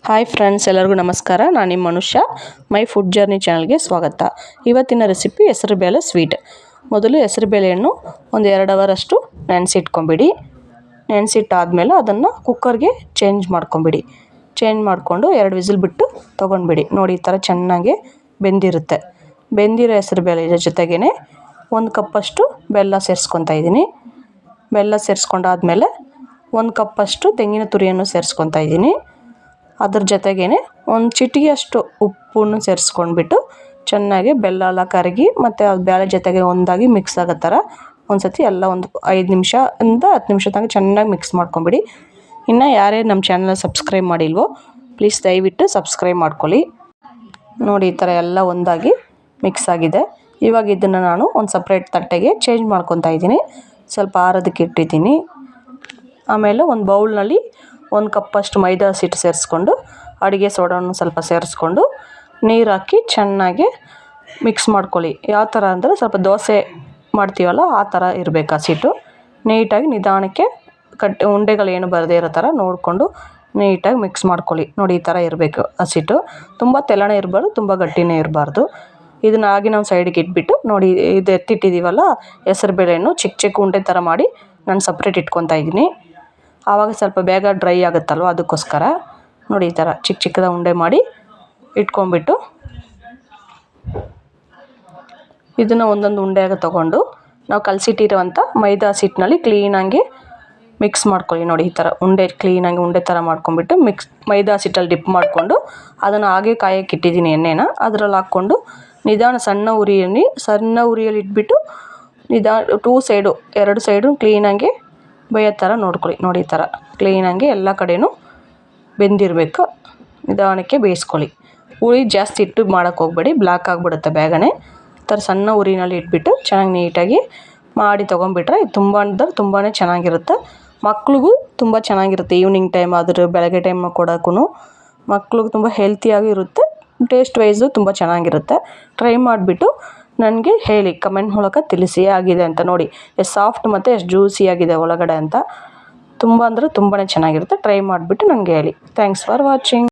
Hi friends, ಎಲ್ಲರಿಗೂ ನಮಸ್ಕಾರ. ನಾನು ನಿಮ್ಮ ಮನುಷ್ಯ. ಮೈ ಫುಡ್ ಜರ್ನಿ ಚಾನಲ್ಗೆ ಸ್ವಾಗತ. ಇವತ್ತಿನ ರೆಸಿಪಿ ಹೆಸರುಬೇಳೆ ಸ್ವೀಟ್. ಮೊದಲು ಹೆಸರುಬೇಳೆಯನ್ನು ಒಂದು 2 ಅವರಷ್ಟು ನೆನೆಸಿಟ್ಕೊಂಬಿಡಿ. ನೆನೆಸಿಟ್ಟಾದಮೇಲೆ ಅದನ್ನು ಕುಕ್ಕರ್ಗೆ ಚೇಂಜ್ ಮಾಡ್ಕೊಂಬಿಡಿ. ಚೇಂಜ್ ಮಾಡಿಕೊಂಡು 2 ವಿಸಿಲ್ ಬಿಟ್ಟು ತೊಗೊಂಡ್ಬಿಡಿ. ನೋಡಿ, ಈ ಥರ ಚೆನ್ನಾಗಿ ಬೆಂದಿರುತ್ತೆ. ಬೆಂದಿರೋ ಹೆಸರುಬೇಳೆ ಜೊತೆಗೇ 1 ಕಪ್ಪಷ್ಟು ಬೆಲ್ಲ ಸೇರಿಸ್ಕೊತಾ ಇದ್ದೀನಿ. ಬೆಲ್ಲ ಸೇರಿಸ್ಕೊಂಡಾದ್ಮೇಲೆ 1 ಕಪ್ಪಷ್ಟು ತೆಂಗಿನ ತುರಿಯನ್ನು ಸೇರಿಸ್ಕೊತಾ ಇದ್ದೀನಿ. ಅದ್ರ ಜೊತೆಗೇ ಒಂದು ಚಿಟಿಗೆಯಷ್ಟು ಉಪ್ಪನ್ನು ಸೇರಿಸ್ಕೊಂಡ್ಬಿಟ್ಟು ಚೆನ್ನಾಗಿ ಬೆಲ್ಲ ಎಲ್ಲ ಕರಗಿ ಮತ್ತು ಅದು ಬೇಳೆ ಜೊತೆಗೆ ಒಂದಾಗಿ ಮಿಕ್ಸ್ ಆಗೋ ಥರ ಒಂದು ಸತಿ ಎಲ್ಲ ಒಂದು 5 ನಿಮಿಷದಿಂದ 10 ನಿಮಿಷ ತನಕ ಚೆನ್ನಾಗಿ ಮಿಕ್ಸ್ ಮಾಡ್ಕೊಂಬಿಡಿ. ಇನ್ನು ಯಾರೇ ನಮ್ಮ ಚಾನಲ್ ಸಬ್ಸ್ಕ್ರೈಬ್ ಮಾಡಿಲ್ವೋ ಪ್ಲೀಸ್ ದಯವಿಟ್ಟು ಸಬ್ಸ್ಕ್ರೈಬ್ ಮಾಡ್ಕೊಳ್ಳಿ. ನೋಡಿ, ಈ ಥರ ಎಲ್ಲ ಒಂದಾಗಿ ಮಿಕ್ಸ್ ಆಗಿದೆ. ಇವಾಗ ಇದನ್ನು ನಾನು ಒಂದು ಸಪ್ರೇಟ್ ತಟ್ಟೆಗೆ ಚೇಂಜ್ ಮಾಡ್ಕೊತಾ ಇದ್ದೀನಿ. ಸ್ವಲ್ಪ ಆರೋದಕ್ಕೆ ಇಟ್ಟಿದ್ದೀನಿ. ಆಮೇಲೆ ಒಂದು ಬೌಲ್ನಲ್ಲಿ 1 ಕಪ್ಪಷ್ಟು ಮೈದಾ ಹಿಟ್ಟು ಸೇರಿಸ್ಕೊಂಡು ಅಡುಗೆ ಸೋಡಾವನ್ನು ಸ್ವಲ್ಪ ಸೇರಿಸ್ಕೊಂಡು ನೀರು ಹಾಕಿ ಚೆನ್ನಾಗಿ ಮಿಕ್ಸ್ ಮಾಡ್ಕೊಳ್ಳಿ. ಯಾವ ಥರ ಅಂದರೆ ಸ್ವಲ್ಪ ದೋಸೆ ಮಾಡ್ತೀವಲ್ಲ ಆ ಥರ ಇರಬೇಕು. ಹಸಿಟ್ಟು ನೀಟಾಗಿ ನಿಧಾನಕ್ಕೆ ಉಂಡೆಗಳೇನು ಬರದೇ ಇರೋ ಥರ ನೋಡಿಕೊಂಡು ನೀಟಾಗಿ ಮಿಕ್ಸ್ ಮಾಡ್ಕೊಳ್ಳಿ. ನೋಡಿ, ಈ ಥರ ಇರಬೇಕು ಹಸಿಟ್ಟು. ತುಂಬ ತೆಳ್ಳನೆ ಇರಬಾರ್ದು, ತುಂಬ ಗಟ್ಟಿನೇ ಇರಬಾರ್ದು. ಇದನ್ನ ಆಗಿ ನಾವು ಸೈಡಿಗೆ ಇಟ್ಬಿಟ್ಟು ನೋಡಿ, ಇದು ಎತ್ತಿಟ್ಟಿದ್ದೀವಲ್ಲ ಹೆಸರುಬೇಳೆಯನ್ನು ಚಿಕ್ಕ ಚಿಕ್ಕ ಉಂಡೆ ಥರ ಮಾಡಿ ನಾನು ಸಪ್ರೇಟ್ ಇಟ್ಕೊತಾ ಇದ್ದೀನಿ. ಆವಾಗ ಸ್ವಲ್ಪ ಬೇಗ ಡ್ರೈ ಆಗುತ್ತಲ್ವ, ಅದಕ್ಕೋಸ್ಕರ ನೋಡಿ ಈ ಥರ ಚಿಕ್ಕ ಚಿಕ್ಕದ ಉಂಡೆ ಮಾಡಿ ಇಟ್ಕೊಂಡ್ಬಿಟ್ಟು ಇದನ್ನು ಒಂದೊಂದು ಉಂಡೆಯಾಗ ತೊಗೊಂಡು ನಾವು ಕಲಸಿಟ್ಟಿರುವಂಥ ಮೈದಾ ಹಿಟ್ಟಿನಲ್ಲಿ ಕ್ಲೀನಾಗಿ ಮಿಕ್ಸ್ ಮಾಡ್ಕೊಳ್ಳಿ. ನೋಡಿ, ಈ ಥರ ಉಂಡೆ ಕ್ಲೀನಾಗಿ ಉಂಡೆ ಥರ ಮಾಡ್ಕೊಂಡ್ಬಿಟ್ಟು ಮೈದಾ ಹಿಟ್ಟಲ್ಲಿ ಡಿಪ್ ಮಾಡಿಕೊಂಡು ಅದನ್ನು ಹಾಗೆ ಕಾಯಕ್ಕೆ ಇಟ್ಟಿದ್ದೀನಿ ಎಣ್ಣೆನ. ಅದರಲ್ಲಿ ಹಾಕ್ಕೊಂಡು ನಿಧಾನ ಸಣ್ಣ ಉರಿಯಲ್ಲಿ ಇಟ್ಬಿಟ್ಟು ನಿಧಾನ ಎರಡು ಸೈಡು ಕ್ಲೀನಾಗಿ ಬೇಯೋ ಥರ ನೋಡ್ಕೊಳ್ಳಿ. ನೋಡಿ, ಈ ಥರ ಕ್ಲೀನಾಗಿ ಎಲ್ಲ ಕಡೆಯೂ ಬೆಂದಿರಬೇಕು. ನಿಧಾನಕ್ಕೆ ಬೇಯಿಸ್ಕೊಳ್ಳಿ. ಉರಿ ಜಾಸ್ತಿ ಇಟ್ಟು ಮಾಡೋಕ್ಕೆ ಹೋಗಬೇಡಿ, ಬ್ಲ್ಯಾಕ್ ಆಗಿಬಿಡುತ್ತೆ ಬೇಗನೆ. ಈ ಥರ ಸಣ್ಣ ಉರಿನಲ್ಲಿ ಇಟ್ಬಿಟ್ಟು ಚೆನ್ನಾಗಿ ನೀಟಾಗಿ ಮಾಡಿ ತೊಗೊಂಡ್ಬಿಟ್ರೆ ತುಂಬ ಅಂದರೆ ತುಂಬಾ ಚೆನ್ನಾಗಿರುತ್ತೆ. ಮಕ್ಳಿಗೂ ತುಂಬ ಚೆನ್ನಾಗಿರುತ್ತೆ. ಈವ್ನಿಂಗ್ ಟೈಮ್ ಆದರೂ ಬೆಳಗ್ಗೆ ಟೈಮ್ ಕೊಡೋಕ್ಕೂ ಮಕ್ಳಿಗೆ ತುಂಬ ಹೆಲ್ತಿಯಾಗಿ ಇರುತ್ತೆ. ಟೇಸ್ಟ್ ವೈಸು ತುಂಬ ಚೆನ್ನಾಗಿರುತ್ತೆ. ಟ್ರೈ ಮಾಡಿಬಿಟ್ಟು ನನಗೆ ಹೇಳಿ, ಕಮೆಂಟ್ ಮೂಲಕ ತಿಳಿಸಿ ಆಗಿದೆ ಅಂತ. ನೋಡಿ ಎಷ್ಟು ಸಾಫ್ಟ್ ಮತ್ತು ಎಷ್ಟು ಜ್ಯೂಸಿಯಾಗಿದೆ ಒಳಗಡೆ ಅಂತ. ತುಂಬ ಅಂದರೆ ತುಂಬಾ ಚೆನ್ನಾಗಿರುತ್ತೆ. ಟ್ರೈ ಮಾಡಿಬಿಟ್ಟು ನನಗೆ ಹೇಳಿ. Thanks for watching.